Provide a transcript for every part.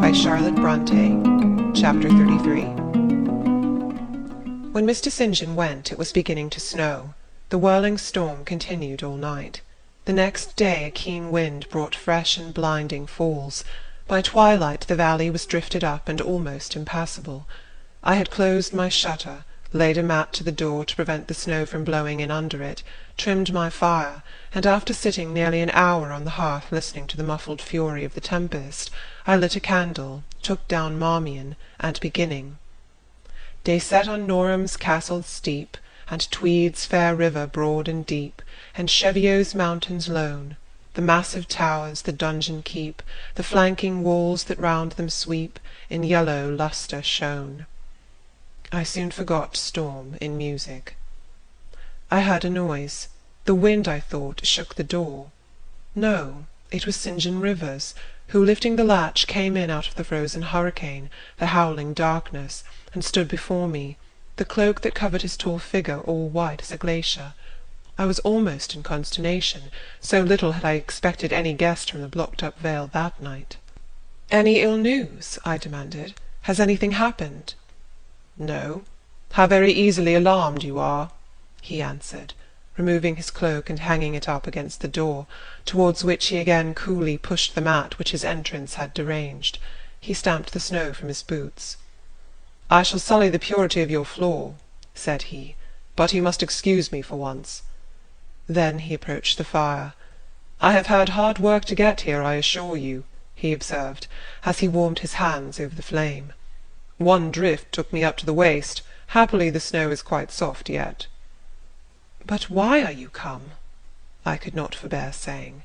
by Charlotte Bronte. Chapter 33. When Mr. St. John went, it was beginning to snow. The whirling storm continued all night. The next day a keen wind brought fresh and blinding falls. By twilight the valley was drifted up and almost impassable. I had closed my shutter, laid a mat to the door to prevent the snow from blowing in under it, trimmed my fire, and after sitting nearly an hour on the hearth listening to the muffled fury of the tempest, I lit a candle, took down Marmion, and beginning. They set on Norham's castle steep, and Tweed's fair river broad and deep, and Cheviot's mountains lone, the massive towers the donjon keep, the flanking walls that round them sweep, in yellow lustre shone. I soon forgot storm in music. I heard a noise. The wind, I thought, shook the door. No, it was St. John Rivers, who, lifting the latch, came in out of the frozen hurricane, the howling darkness, and stood before me, the cloak that covered his tall figure all white as a glacier. I was almost in consternation, so little had I expected any guest from the blocked-up vale that night. "Any ill news?" I demanded. "Has anything happened?" "No. How very easily alarmed you are," he answered, removing his cloak and hanging it up against the door, towards which he again coolly pushed the mat which his entrance had deranged. He stamped the snow from his boots. "I shall sully the purity of your floor," said he, "but you must excuse me for once." Then he approached the fire. "I have had hard work to get here, I assure you," he observed, as he warmed his hands over the flame. "One drift took me up to the waist. Happily the snow is quite soft yet." "But why are you come?" I could not forbear saying.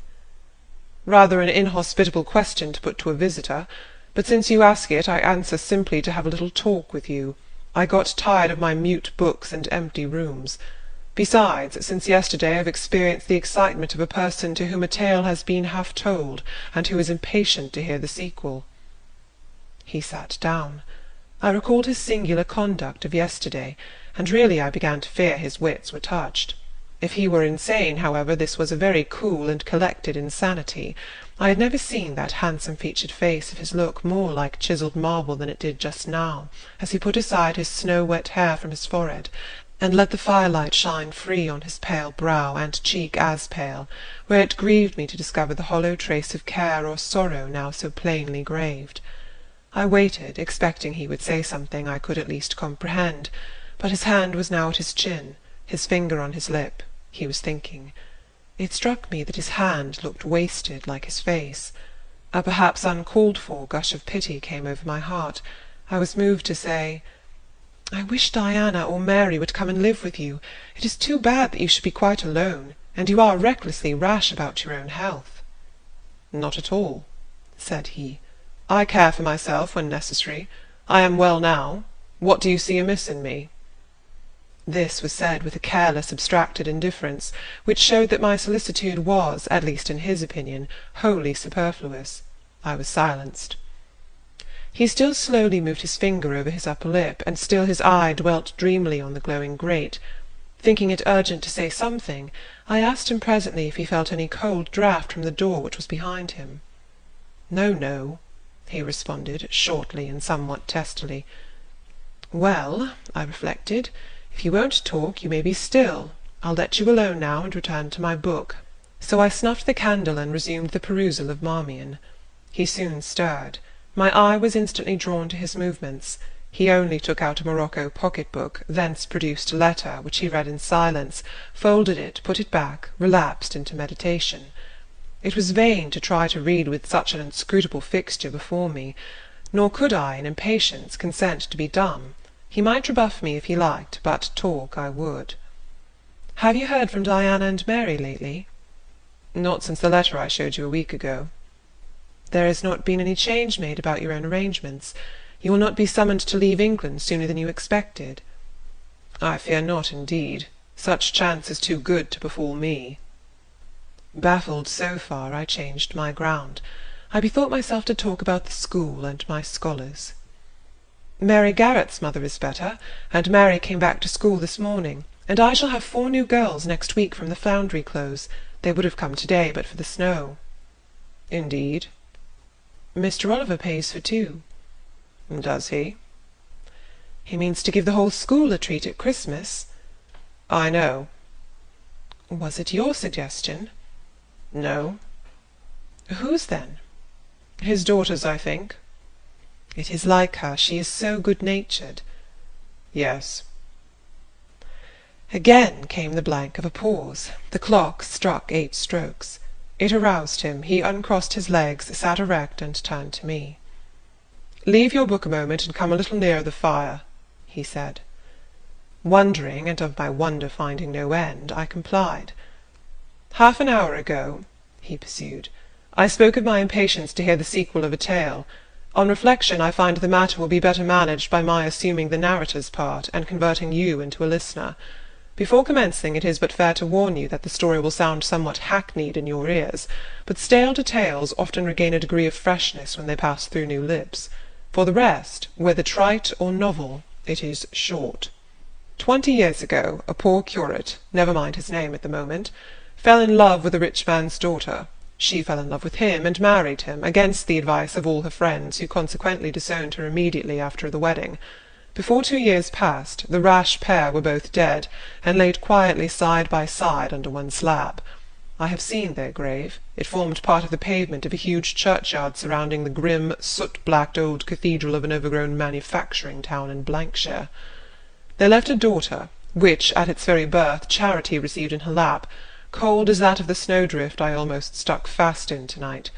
"Rather an inhospitable question to put to a visitor, but since you ask it, I answer simply to have a little talk with you. I got tired of my mute books and empty rooms. Besides, since yesterday I've experienced the excitement of a person to whom a tale has been half told, and who is impatient to hear the sequel." He sat down. I recalled his singular conduct of yesterday, and really I began to fear his wits were touched. If he were insane, however, this was a very cool and collected insanity. I had never seen that handsome-featured face of his look more like chiselled marble than it did just now, as he put aside his snow-wet hair from his forehead, and let the firelight shine free on his pale brow and cheek as pale, where it grieved me to discover the hollow trace of care or sorrow now so plainly graved. I waited, expecting he would say something I could at least comprehend, but his hand was now at his chin, his finger on his lip. He was thinking. It struck me that his hand looked wasted like his face. A perhaps uncalled-for gush of pity came over my heart. I was moved to say, "I wish Diana or Mary would come and live with you. It is too bad that you should be quite alone, and you are recklessly rash about your own health." "Not at all," said he. "I care for myself when necessary. I am well now. What do you see amiss in me?" This was said with a careless, abstracted indifference, which showed that my solicitude was, at least in his opinion, wholly superfluous. I was silenced. He still slowly moved his finger over his upper lip, and still his eye dwelt dreamily on the glowing grate. Thinking it urgent to say something, I asked him presently if he felt any cold draught from the door which was behind him. "No, no," he responded, shortly and somewhat testily. "Well," I reflected, "if you won't talk, you may be still. I'll let you alone now, and return to my book." So I snuffed the candle and resumed the perusal of Marmion. He soon stirred. My eye was instantly drawn to his movements. He only took out a morocco pocket-book, thence produced a letter, which he read in silence, folded it, put it back, relapsed into meditation. It was vain to try to read with such an inscrutable fixture before me, nor could I, in impatience, consent to be dumb. He might rebuff me if he liked, but talk I would. "Have you heard from Diana and Mary lately?" "Not since the letter I showed you a week ago." "There has not been any change made about your own arrangements? You will not be summoned to leave England sooner than you expected?" "I fear not, indeed. Such chance is too good to befall me." Baffled so far, I changed my ground. I bethought myself to talk about the school and my scholars. "Mary Garrett's mother is better, and Mary came back to school this morning, and I shall have 4 new girls next week from the Foundry Close. They would have come to-day but for the snow." "Indeed?" Mr. Oliver pays for two. Does he? He means to give the whole school a treat at Christmas. I know. Was it your suggestion? No. Whose, then? His daughter's, I think. It is like her. She is so good-natured. Yes. Again came the blank of a pause. The clock struck 8 strokes. It aroused him. He uncrossed his legs, sat erect, and turned to me. "Leave your book a moment and come a little nearer the fire," he said. Wondering, and of my wonder finding no end, I complied. "Half an hour ago," he pursued, "I spoke of my impatience to hear the sequel of a tale. On reflection, I find the matter will be better managed by my assuming the narrator's part, and converting you into a listener. Before commencing, it is but fair to warn you that the story will sound somewhat hackneyed in your ears, but stale tales often regain a degree of freshness when they pass through new lips. For the rest, whether trite or novel, it is short. 20 years ago, a poor curate, never mind his name at the moment, fell in love with a rich man's daughter. She fell in love with him, and married him, against the advice of all her friends, who consequently disowned her immediately after the wedding. Before 2 years passed, the rash pair were both dead, and laid quietly side by side under one slab. I have seen their grave. It formed part of the pavement of a huge churchyard surrounding the grim, soot-blacked old cathedral of an overgrown manufacturing town in Blankshire. They left a daughter, which, at its very birth, Charity received in her lap, cold as that of the snowdrift I almost stuck fast in to-night.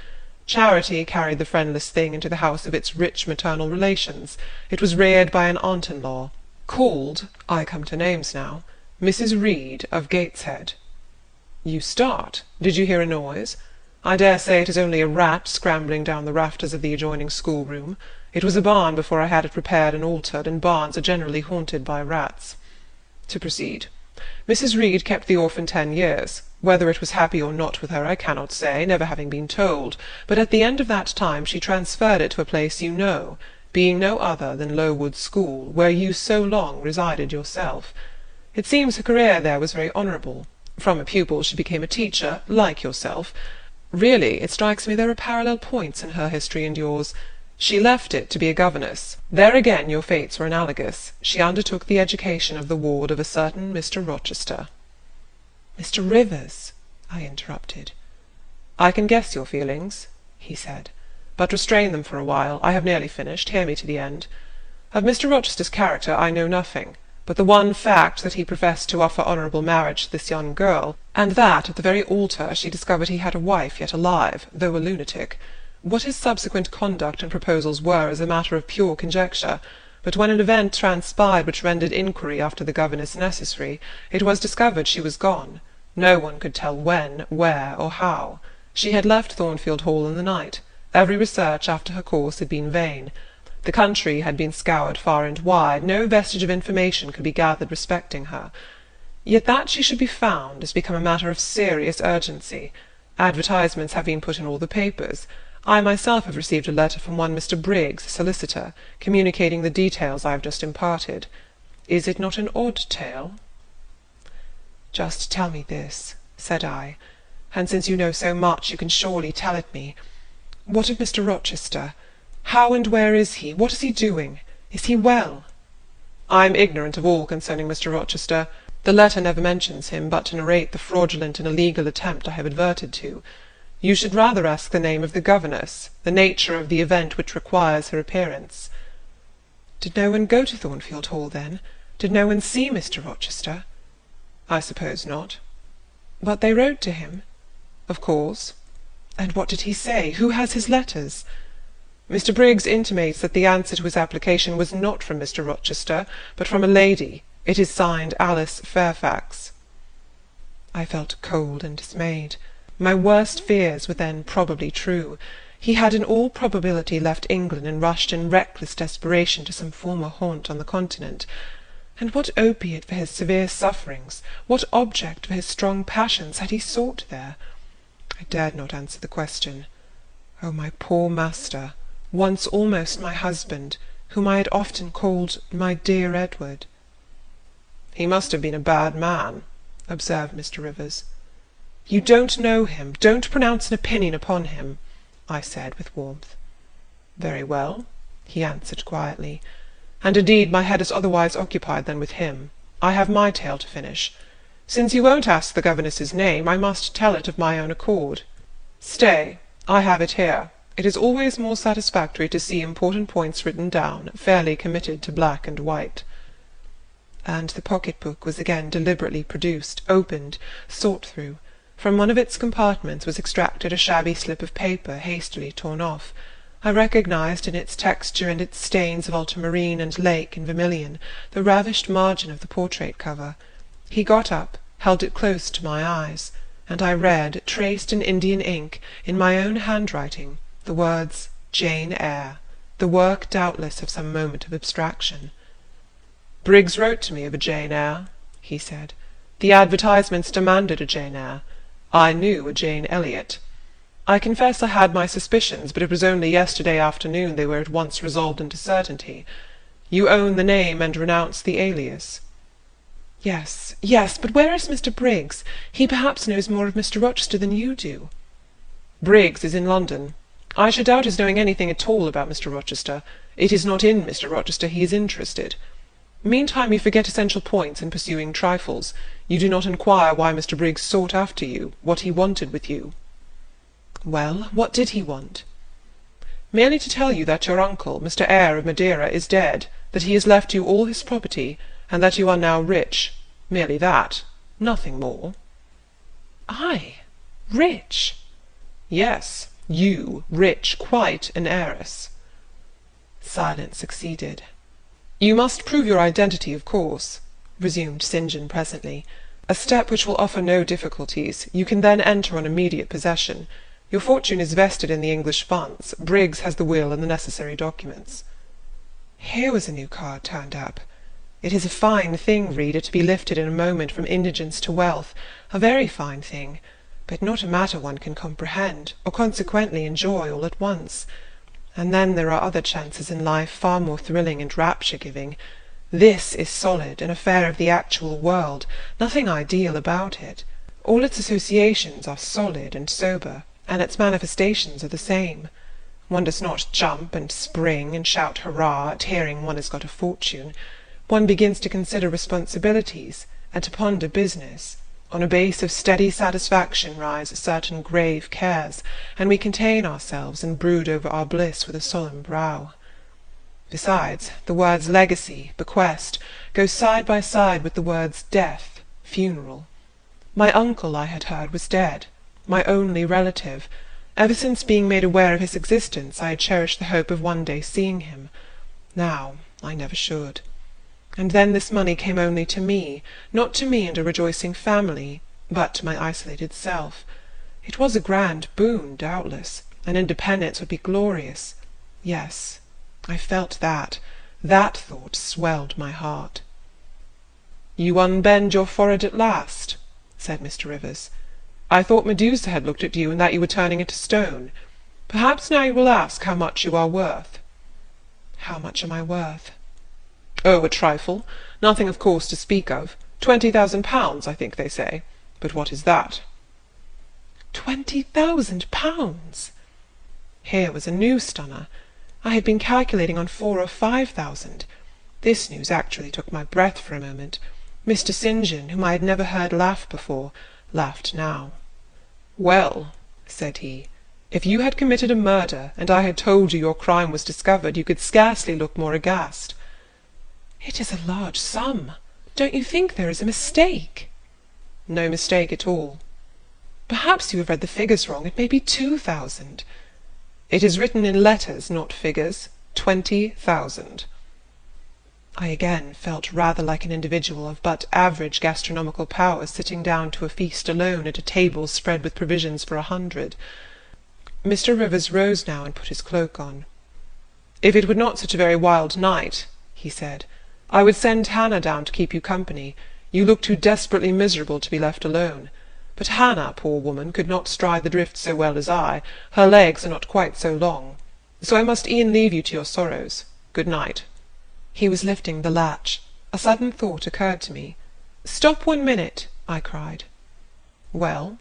Charity carried the friendless thing into the house of its rich maternal relations. It was reared by an aunt-in-law, called, I come to names now, Mrs. Reed of Gateshead. You start. Did you hear a noise? I dare say it is only a rat scrambling down the rafters of the adjoining schoolroom. It was a barn before I had it repaired and altered, and barns are generally haunted by rats. To proceed. Mrs. Reed kept the orphan 10 years. Whether it was happy or not with her I cannot say, never having been told, but at the end of that time she transferred it to a place you know, being no other than Lowood School, where you so long resided yourself. It seems her career there was very honourable. From a pupil she became a teacher, like yourself. Really, it strikes me there are parallel points in her history and yours. She left it to be a governess. There again your fates were analogous. She undertook the education of the ward of a certain Mr. Rochester. Mr. Rivers, I interrupted. I can guess your feelings, he said, but restrain them for a while. I have nearly finished. Hear me to the end. Of Mr. Rochester's character I know nothing, but the one fact that he professed to offer honourable marriage to this young girl, and that at the very altar she discovered he had a wife yet alive, though a lunatic. What his subsequent conduct and proposals were is a matter of pure conjecture, but when an event transpired which rendered inquiry after the governess necessary, it was discovered she was gone. No one could tell when, where, or how. She had left Thornfield Hall in the night. Every research after her course had been vain. The country had been scoured far and wide. No vestige of information could be gathered respecting her. Yet that she should be found has become a matter of serious urgency. Advertisements have been put in all the papers. I myself have received a letter from one Mr. Briggs, solicitor, communicating the details I have just imparted. Is it not an odd tale? Just tell me this, said I, and since you know so much, you can surely tell it me. What of Mr. Rochester? How and where is he? What is he doing? Is he well? I am ignorant of all concerning Mr. Rochester. The letter never mentions him, but to narrate the fraudulent and illegal attempt I have adverted to. You should rather ask the name of the governess, the nature of the event which requires her appearance. Did no one go to Thornfield Hall, then? Did no one see Mr. Rochester? I suppose not. But they wrote to him? Of course. And what did he say? Who has his letters? Mr. Briggs intimates that the answer to his application was not from Mr. Rochester, but from a lady. It is signed Alice Fairfax. I felt cold and dismayed. My worst fears were then probably true. He had in all probability left England and rushed in reckless desperation to some former haunt on the continent. And what opiate for his severe sufferings, what object for his strong passions had he sought there? I dared not answer the question. Oh, my poor master, once almost my husband, whom I had often called my dear Edward. He must have been a bad man, observed Mr. Rivers. You don't know him. Don't pronounce an opinion upon him, I said with warmth. Very well, he answered quietly, and indeed my head is otherwise occupied than with him. I have my tale to finish. Since you won't ask the governess's name, I must tell it of my own accord. Stay, I have it here. It is always more satisfactory to see important points written down, fairly committed to black and white. And the pocket-book was again deliberately produced, opened, sought through. From one of its compartments was extracted a shabby slip of paper, hastily torn off. I recognized in its texture and its stains of ultramarine and lake and vermilion the ravished margin of the portrait cover. He got up, held it close to my eyes, and I read, traced in Indian ink, in my own handwriting, the words Jane Eyre, the work doubtless of some moment of abstraction. "Briggs wrote to me of a Jane Eyre," he said. "The advertisements demanded a Jane Eyre. I knew a Jane Elliot. I confess I had my suspicions, but it was only yesterday afternoon they were at once resolved into certainty. You own the name and renounce the alias." "Yes, yes, but where is Mr. Briggs? He perhaps knows more of Mr. Rochester than you do." "Briggs is in London. I should doubt his knowing anything at all about Mr. Rochester. It is not in Mr. Rochester he is interested. Meantime you forget essential points in pursuing trifles. You do not inquire why Mr. Briggs sought after you, what he wanted with you." "Well, what did he want?" "Merely to tell you that your uncle, Mr. Eyre of Madeira, is dead, that he has left you all his property, and that you are now rich. Merely that. Nothing more." "I? Rich?" "Yes, you, rich, quite an heiress." Silence succeeded. "You must prove your identity, of course," resumed St. John presently, "a step which will offer no difficulties. You can then enter on immediate possession. Your fortune is vested in the English funds. Briggs has the will and the necessary documents." Here was a new card turned up. It is a fine thing, reader, to be lifted in a moment from indigence to wealth, a very fine thing, but not a matter one can comprehend, or consequently enjoy all at once. And then there are other chances in life far more thrilling and rapture-giving. This is solid, an affair of the actual world, nothing ideal about it. All its associations are solid and sober, and its manifestations are the same. One does not jump and spring and shout hurrah at hearing one has got a fortune. One begins to consider responsibilities, and to ponder business. On a base of steady satisfaction rise certain grave cares, and we contain ourselves and brood over our bliss with a solemn brow. Besides, the words legacy, bequest, go side by side with the words death, funeral. My uncle, I had heard, was dead, my only relative. Ever since being made aware of his existence, I had cherished the hope of one day seeing him. Now I never should. And then this money came only to me, not to me and a rejoicing family, but to my isolated self. It was a grand boon, doubtless, and independence would be glorious. Yes, I felt that. That thought swelled my heart. "You unbend your forehead at last," said Mr. Rivers. "I thought Medusa had looked at you, and that you were turning into stone. Perhaps now you will ask how much you are worth." "How much am I worth?" "Oh, a trifle. Nothing, of course, to speak of. 20,000 pounds, I think they say. But what is that?" 20,000 pounds! Here was a new stunner. I had been calculating on 4,000 or 5,000. This news actually took my breath for a moment. Mr. St. John, whom I had never heard laugh before, laughed now. "Well," said he, "if you had committed a murder, and I had told you your crime was discovered, you could scarcely look more aghast." "It is a large sum. Don't you think there is a mistake?" "No mistake at all." "Perhaps you have read the figures wrong. It may be 2,000. "It is written in letters, not figures. 20,000. I again felt rather like an individual of but average gastronomical powers sitting down to a feast alone at a table spread with provisions for 100. Mr. Rivers rose now and put his cloak on. "If it were not such a very wild night," he said, "I would send Hannah down to keep you company. You look too desperately miserable to be left alone. But Hannah, poor woman, could not stride the drift so well as I. Her legs are not quite so long. So I must e'en leave you to your sorrows. Good night." He was lifting the latch. A sudden thought occurred to me. "Stop 1 minute," I cried. "Well?"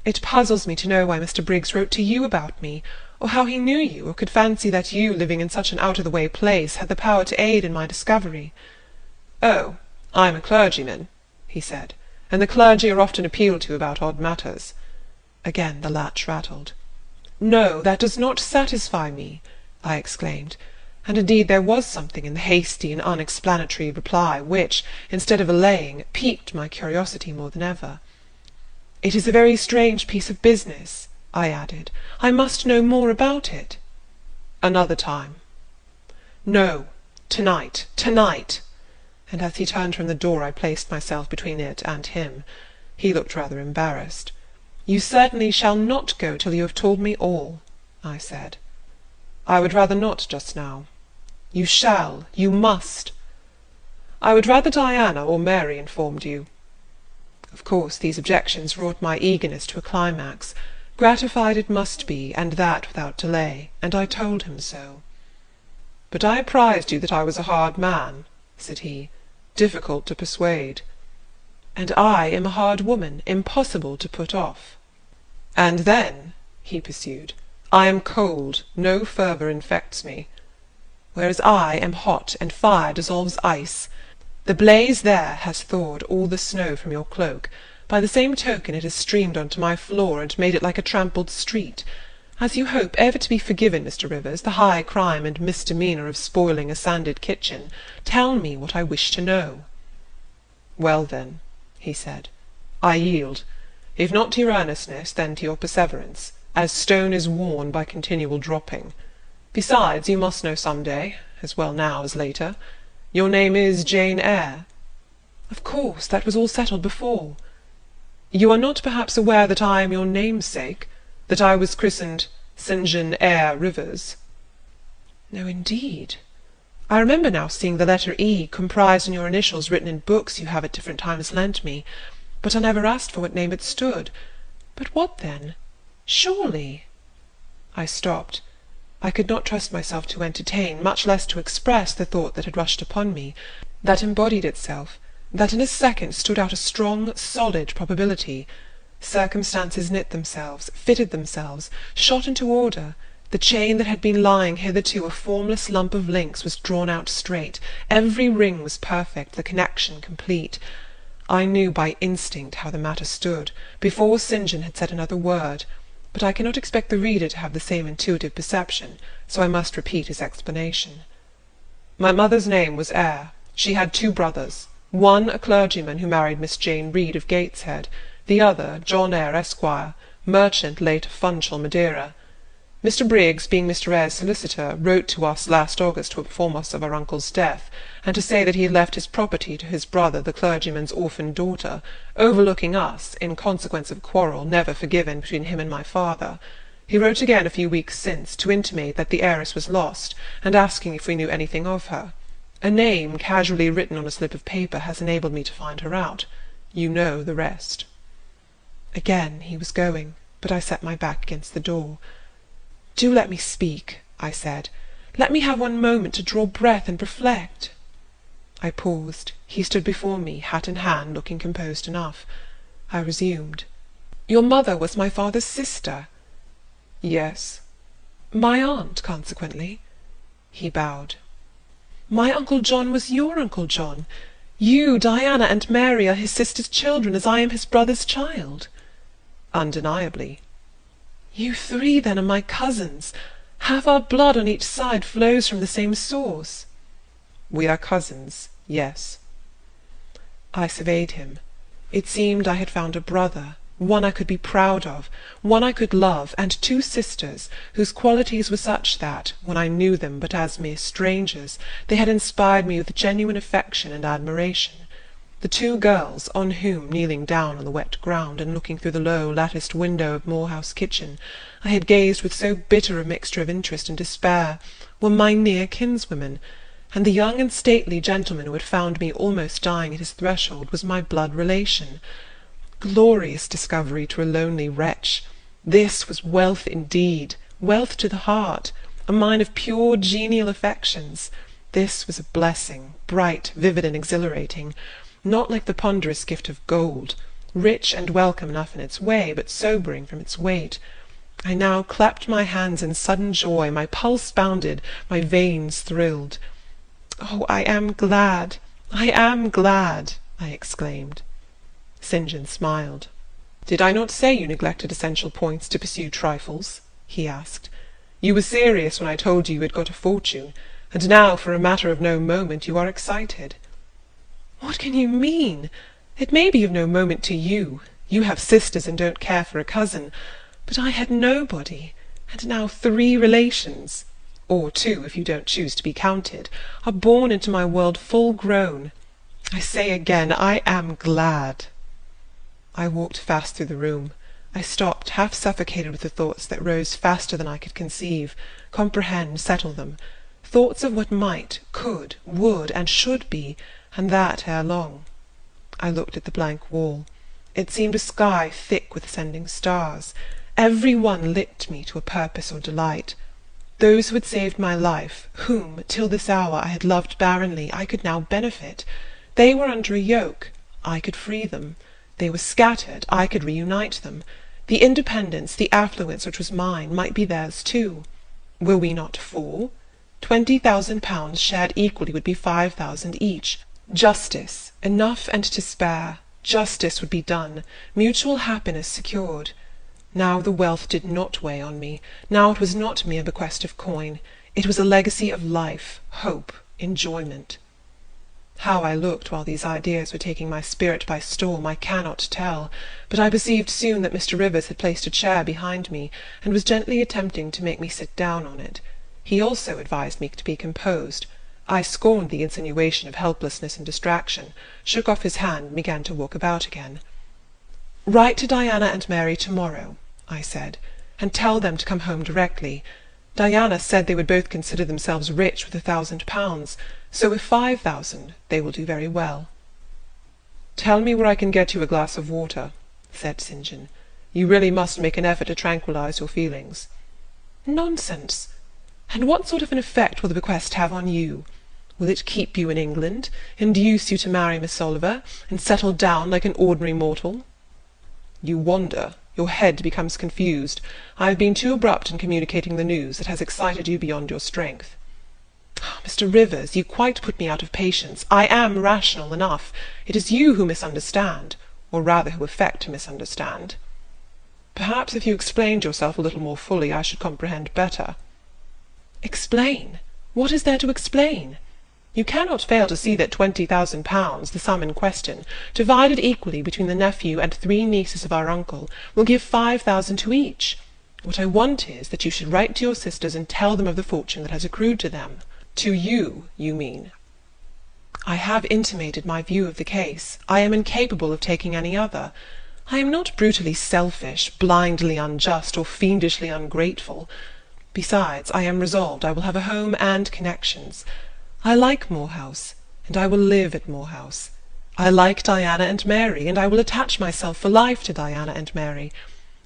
It puzzles me to know why Mr. Briggs wrote to you about me, or how he knew you, or could fancy that you, living in such an out-of-the-way place, had the power to aid in my discovery." "Oh, I am a clergyman," he said, "and the clergy are often appealed to about odd matters." Again the latch rattled. "No, that does not satisfy me," I exclaimed, and indeed there was something in the hasty and unexplanatory reply which, instead of allaying, piqued my curiosity more than ever. "It is a very strange piece of business," I added. "I must know more about it." "Another time." "No, tonight, tonight!" And as he turned from the door I placed myself between it and him. He looked rather embarrassed. "You certainly shall not go till you have told me all," I said. "I would rather not just now." "You shall, you must." "I would rather Diana or Mary informed you." Of course these objections wrought my eagerness to a climax. Gratified it must be, and that without delay, and I told him so. "But I apprized you that I was a hard man," said he, "difficult to persuade." "And I am a hard woman, impossible to put off." "And then," he pursued, "I am cold, no fervour infects me, whereas I am hot, and fire dissolves ice. The blaze there has thawed all the snow from your cloak. By the same token it has streamed on to my floor, and made it like a trampled street. As you hope ever to be forgiven, Mr. Rivers, the high crime and misdemeanour of spoiling a sanded kitchen, tell me what I wish to know." "Well, then," he said, "I yield, if not to your earnestness, then to your perseverance, as stone is worn by continual dropping. Besides, you must know some day, as well now as later. Your name is Jane Eyre?" "Of course, that was all settled before." "You are not perhaps aware that I am your namesake, that I was christened St. John Eyre Rivers?" "No, indeed. I remember now seeing the letter E comprised in your initials written in books you have at different times lent me, but I never asked for what name it stood. But what then? Surely—" I stopped. I could not trust myself to entertain, much less to express, the thought that had rushed upon me, that embodied itself, that in a second stood out a strong, solid probability. Circumstances knit themselves, fitted themselves, shot into order. The chain that had been lying hitherto a formless lump of links was drawn out straight. Every ring was perfect, the connection complete. I knew by instinct how the matter stood, before St. John had said another word, but I cannot expect the reader to have the same intuitive perception, so I must repeat his explanation. "My mother's name was Eyre. She had 2 brothers, one a clergyman who married Miss Jane Reed of Gateshead, the other John Eyre, Esquire, merchant late of Funchal, Madeira. Mr. Briggs, being Mr. Eyre's solicitor, wrote to us last August to inform us of our uncle's death, and to say that he had left his property to his brother, the clergyman's orphan daughter, overlooking us, in consequence of a quarrel never forgiven between him and my father. He wrote again a few weeks since, to intimate that the heiress was lost, and asking if we knew anything of her. A name casually written on a slip of paper has enabled me to find her out. You know the rest." Again he was going, but I set my back against the door. "Do let me speak," I said. "Let me have one moment to draw breath and reflect." I paused. He stood before me, hat in hand, looking composed enough. I resumed. "Your mother was my father's sister?" "Yes." "My aunt, consequently?" He bowed. "My Uncle John was your Uncle John? You, Diana, and Mary are his sister's children, as I am his brother's child?" "Undeniably." "You 3, then, are my cousins. Half our blood on each side flows from the same source." "We are cousins, yes." I surveyed him. It seemed I had found a brother, one I could be proud of, one I could love, and 2 sisters, whose qualities were such that, when I knew them but as mere strangers, they had inspired me with genuine affection and admiration. The 2 girls, on whom, kneeling down on the wet ground, and looking through the low latticed window of Moor House kitchen, I had gazed with so bitter a mixture of interest and despair, were my near kinswomen, and the young and stately gentleman who had found me almost dying at his threshold was my blood relation. Glorious discovery to a lonely wretch! This was wealth indeed, wealth to the heart, a mine of pure genial affections. This was a blessing, bright, vivid, and exhilarating, not like the ponderous gift of gold, rich and welcome enough in its way, but sobering from its weight. I now clapped my hands in sudden joy, my pulse bounded, my veins thrilled. "Oh, I am glad, I am glad!" I exclaimed. St. John smiled. "Did I not say you neglected essential points to pursue trifles?" he asked. "You were serious when I told you you had got a fortune, and now, for a matter of no moment, you are excited." "What can you mean? It may be of no moment to you. You have sisters and don't care for a cousin. But I had nobody, and now 3 relations, or 2 if you don't choose to be counted, are born into my world full grown. I say again, I am glad." I walked fast through the room. I stopped, half suffocated with the thoughts that rose faster than I could conceive, comprehend, settle them, thoughts of what might, could, would, and should be, and that ere long. I looked at the blank wall. It seemed a sky thick with ascending stars. Every one lit me to a purpose or delight. Those who had saved my life, whom, till this hour, I had loved barrenly, I could now benefit. They were under a yoke, I could free them. They were scattered, I could reunite them. The independence, the affluence which was mine, might be theirs too. Were we not 4? £20,000 shared equally would be 5,000 each. Justice, enough and to spare. Justice would be done, mutual happiness secured. Now the wealth did not weigh on me. Now it was not mere bequest of coin. It was a legacy of life, hope, enjoyment. How I looked while these ideas were taking my spirit by storm I cannot tell, but I perceived soon that Mr. Rivers had placed a chair behind me, and was gently attempting to make me sit down on it. He also advised me to be composed. I scorned the insinuation of helplessness and distraction, shook off his hand, and began to walk about again. "Write to Diana and Mary to-morrow," I said, "and tell them to come home directly. Diana said they would both consider themselves rich with £1,000, so with 5,000 they will do very well." "Tell me where I can get you a glass of water," said St. John. "You really must make an effort to tranquillize your feelings." "Nonsense! And what sort of an effect will the bequest have on you? Will it keep you in England, induce you to marry Miss Oliver, and settle down like an ordinary mortal?" "You wander. Your head becomes confused. I have been too abrupt in communicating the news. It has excited you beyond your strength." "Mr. Rivers, you quite put me out of patience. I am rational enough. It is you who misunderstand, or rather who affect to misunderstand." "Perhaps if you explained yourself a little more fully I should comprehend better." "Explain? What is there to explain? You cannot fail to see that £20,000, the sum in question, divided equally between the nephew and 3 nieces of our uncle, will give 5,000 to each. What I want is, that you should write to your sisters and tell them of the fortune that has accrued to them. To you, you mean." "I have intimated my view of the case. I am incapable of taking any other. I am not brutally selfish, blindly unjust, or fiendishly ungrateful. Besides, I am resolved I will have a home and connections. I like Moor House, and I will live at Moor House. I like Diana and Mary, and I will attach myself for life to Diana and Mary.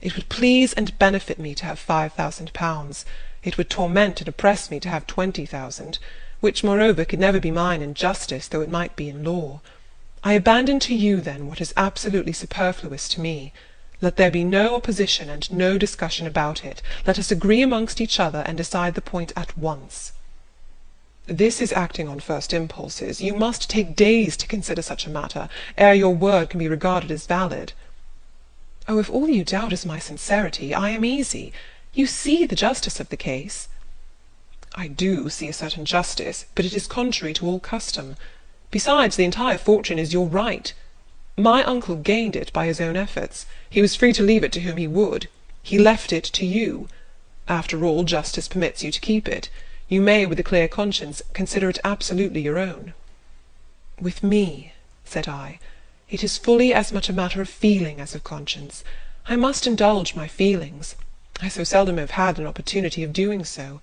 It would please and benefit me to have £5,000. It would torment and oppress me to have 20,000, which, moreover, could never be mine in justice, though it might be in law. I abandon to you, then, what is absolutely superfluous to me. Let there be no opposition and no discussion about it. Let us agree amongst each other and decide the point at once." "This is acting on first impulses. You must take days to consider such a matter, ere your word can be regarded as valid." "Oh, if all you doubt is my sincerity, I am easy. You see the justice of the case." "I do see a certain justice, but it is contrary to all custom. Besides, the entire fortune is your right. My uncle gained it by his own efforts. He was free to leave it to whom he would. He left it to you. After all, justice permits you to keep it. You may, with a clear conscience, consider it absolutely your own." "With me," said I, "it is fully as much a matter of feeling as of conscience. I must indulge my feelings. I so seldom have had an opportunity of doing so.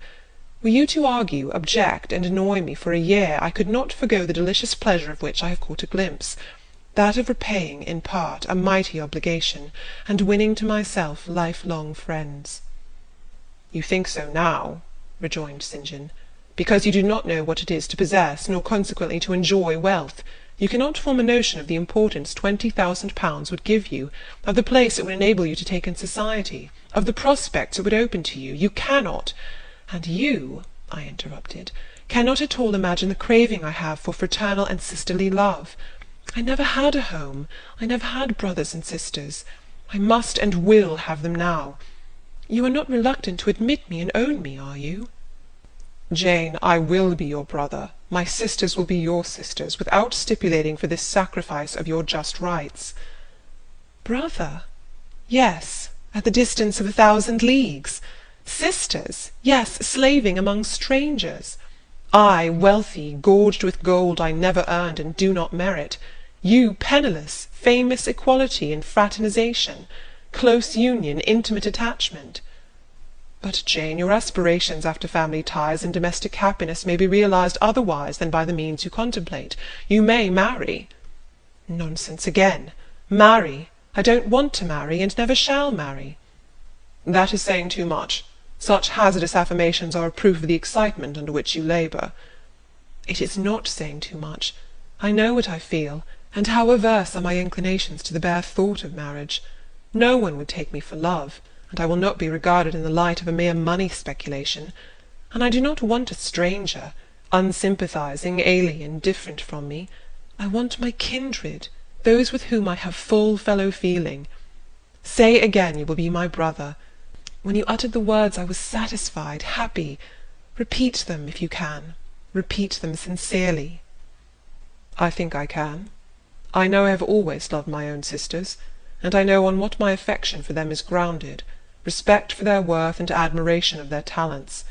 Were you to argue, object, and annoy me for a year, I could not forego the delicious pleasure of which I have caught a glimpse, that of repaying, in part, a mighty obligation, and winning to myself lifelong friends." "You think so now," rejoined St. John, "because you do not know what it is to possess, nor consequently to enjoy wealth. You cannot form a notion of the importance £20,000 would give you, of the place it would enable you to take in society, of the prospects it would open to you. You cannot. And you, I interrupted, cannot at all imagine the craving I have for fraternal and sisterly love. I never had a home. I never had brothers and sisters. I must and will have them now. You are not reluctant to admit me and own me, are you? Jane, I will be your brother. My sisters will be your sisters, without stipulating for this sacrifice of your just rights. Brother? Yes, at the distance of 1,000 leagues. Sisters? Yes, slaving among strangers. I, wealthy, gorged with gold I never earned and do not merit. You, penniless, famous equality and fraternization, close union, intimate attachment. But, Jane, your aspirations after family ties and domestic happiness may be realized otherwise than by the means you contemplate. You may marry. Nonsense again. Marry? I don't want to marry, and never shall marry. That is saying too much. Such hazardous affirmations are a proof of the excitement under which you labour. It is not saying too much. I know what I feel, and how averse are my inclinations to the bare thought of marriage. No one would take me for love, and I will not be regarded in the light of a mere money speculation. And I do not want a stranger, unsympathizing, alien, different from me. I want my kindred, those with whom I have full fellow-feeling. Say again you will be my brother. When you uttered the words I was satisfied, happy. Repeat them, if you can. Repeat them sincerely. I think I can. I know I have always loved my own sisters, and I know on what my affection for them is grounded, respect for their worth and admiration of their talents.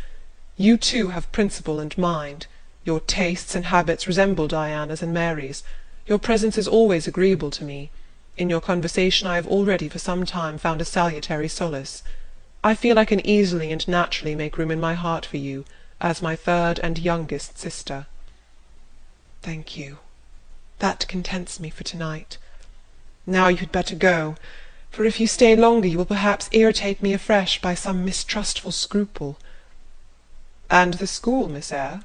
You too have principle and mind. Your tastes and habits resemble Diana's and Mary's. Your presence is always agreeable to me. In your conversation I have already for some time found a salutary solace. I feel I can easily and naturally make room in my heart for you, as my third and youngest sister. Thank you. That contents me for to-night. Now you had better go, for if you stay longer you will perhaps irritate me afresh by some mistrustful scruple. And the school, Miss Eyre?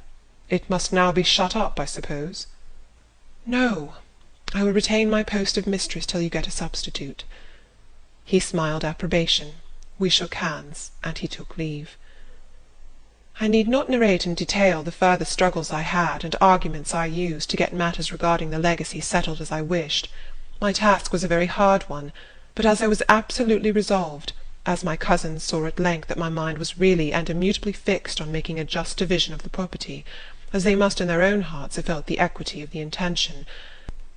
It must now be shut up, I suppose? No, I will retain my post of mistress till you get a substitute. He smiled approbation. We shook hands, and he took leave. I need not narrate in detail the further struggles I had, and arguments I used, to get matters regarding the legacy settled as I wished. My task was a very hard one, but as I was absolutely resolved, as my cousins saw at length that my mind was really and immutably fixed on making a just division of the property, as they must in their own hearts have felt the equity of the intention,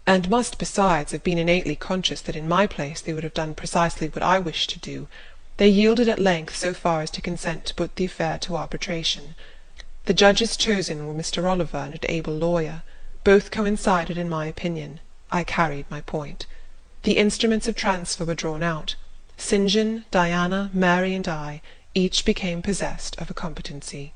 and must besides have been innately conscious that in my place they would have done precisely what I wished to do, they yielded at length so far as to consent to put the affair to arbitration. The judges chosen were Mr. Oliver and an able lawyer. Both coincided in my opinion. I carried my point. The instruments of transfer were drawn out. St. John, Diana, Mary, and I each became possessed of a competency.